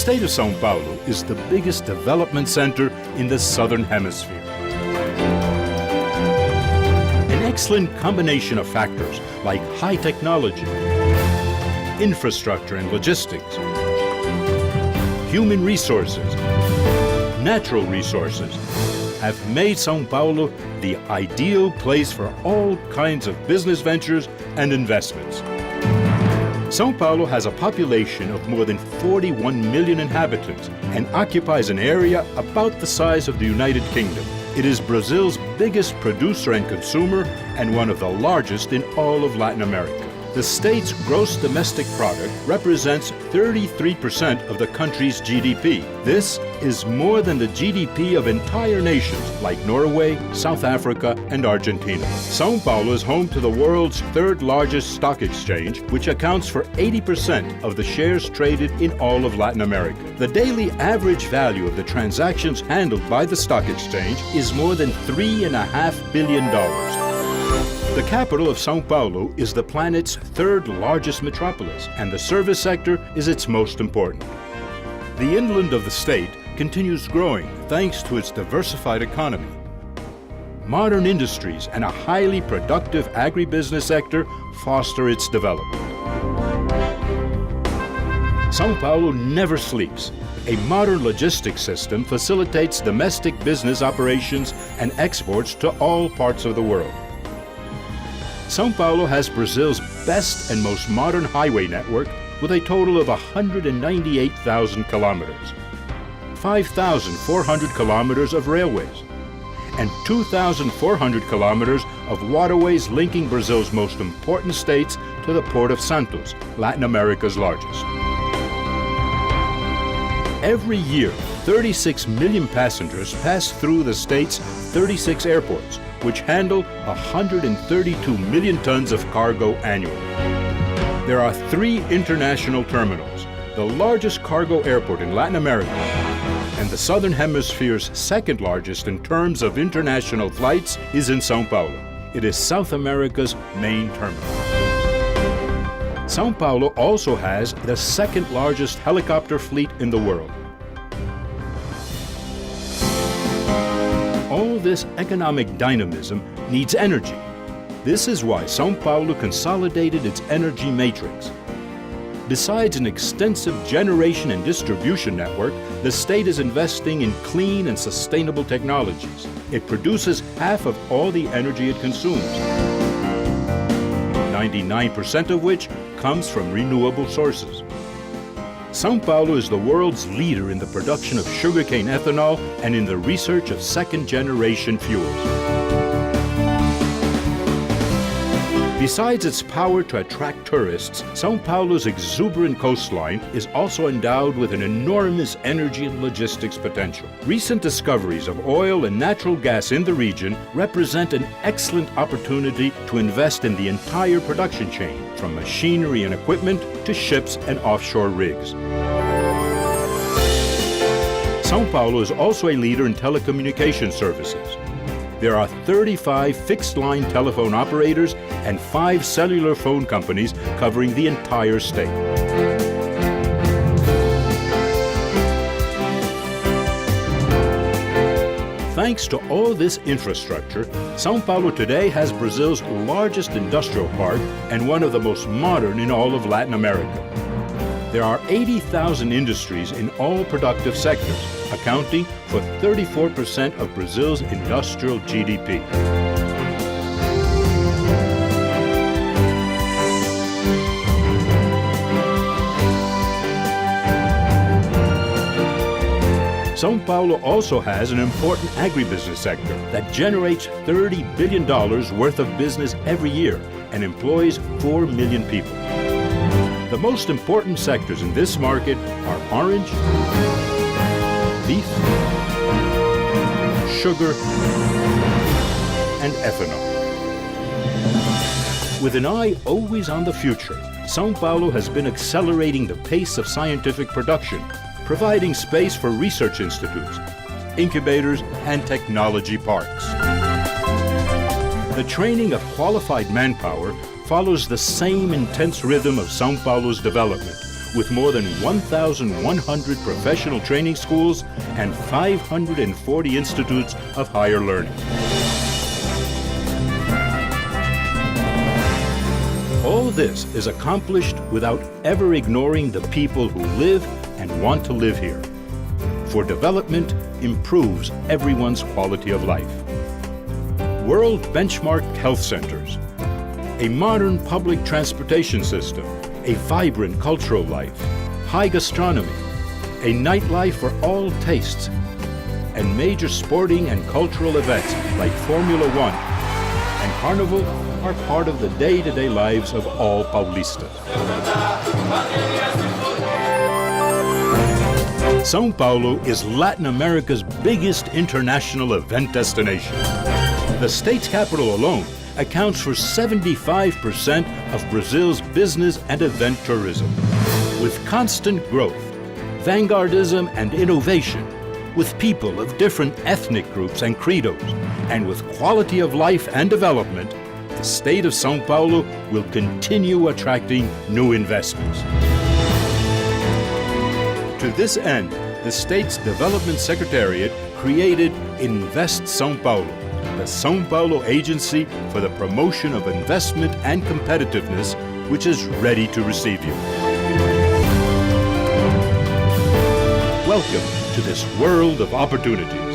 state of São Paulo is the biggest development center in the Southern Hemisphere. An excellent combination of factors like high technology, infrastructure and logistics, human resources, natural resources, have made São Paulo the ideal place for all kinds of business ventures and investments. São Paulo has a population of more than 41 million inhabitants and occupies an area about the size of the United Kingdom. It is Brazil's biggest producer and consumer and one of the largest in all of Latin America. The state's gross domestic product represents 33% of the country's GDP. This is more than the GDP of entire nations like Norway, South Africa, and Argentina. São Paulo is home to the world's third largest stock exchange, which accounts for 80% of the shares traded in all of Latin America. The daily average value of the transactions handled by the stock exchange is more than $3.5 billion. The capital of São Paulo is the planet's third largest metropolis, and the service sector is its most important. The inland of the state continues growing thanks to its diversified economy. Modern industries and a highly productive agribusiness sector foster its development. São Paulo never sleeps. A modern logistics system facilitates domestic business operations and exports to all parts of the world. São Paulo has Brazil's best and most modern highway network with a total of 198,000 kilometers, 5,400 kilometers of railways, and 2,400 kilometers of waterways linking Brazil's most important states to the Port of Santos, Latin America's largest. Every year, 36 million passengers pass through the state's 36 airports, which handle 132 million tons of cargo annually. There are 3 international terminals, the largest cargo airport in Latin America, and the Southern Hemisphere's second largest in terms of international flights is in São Paulo. It is South America's main terminal. São Paulo also has the second largest helicopter fleet in the world. All this economic dynamism needs energy. This is why São Paulo consolidated its energy matrix. Besides an extensive generation and distribution network, the state is investing in clean and sustainable technologies. It produces half of all the energy it consumes, 99% of which comes from renewable sources. São Paulo is the world's leader in the production of sugarcane ethanol and in the research of second-generation fuels. Besides its power to attract tourists, São Paulo's exuberant coastline is also endowed with an enormous energy and logistics potential. Recent discoveries of oil and natural gas in the region represent an excellent opportunity to invest in the entire production chain, from machinery and equipment to ships and offshore rigs. São Paulo is also a leader in telecommunication services. There are 35 fixed-line telephone operators and 5 cellular phone companies covering the entire state. Thanks to all this infrastructure, São Paulo today has Brazil's largest industrial park and one of the most modern in all of Latin America. There are 80,000 industries in all productive sectors, accounting for 34% of Brazil's industrial GDP. São Paulo also has an important agribusiness sector that generates $30 billion worth of business every year and employs 4 million people. The most important sectors in this market are orange, beef, sugar, and ethanol. With an eye always on the future, São Paulo has been accelerating the pace of scientific production, providing space for research institutes, incubators, and technology parks. The training of qualified manpower follows the same intense rhythm of São Paulo's development, with more than 1,100 professional training schools and 540 institutes of higher learning. All this is accomplished without ever ignoring the people who live and want to live here. For development improves everyone's quality of life. World benchmarked health centers, a modern public transportation system, a vibrant cultural life, high gastronomy, a nightlife for all tastes, and major sporting and cultural events like Formula One and Carnival are part of the day-to-day lives of all Paulistas. São Paulo is Latin America's biggest international event destination. The state's capital alone accounts for 75% of Brazil's business and event tourism. With constant growth, vanguardism and innovation, with people of different ethnic groups and credos, and with quality of life and development, the state of São Paulo will continue attracting new investments. To this end, the state's Development Secretariat created Invest São Paulo, the São Paulo Agency for the Promotion of Investment and Competitiveness, which is ready to receive you. Welcome to this world of opportunities.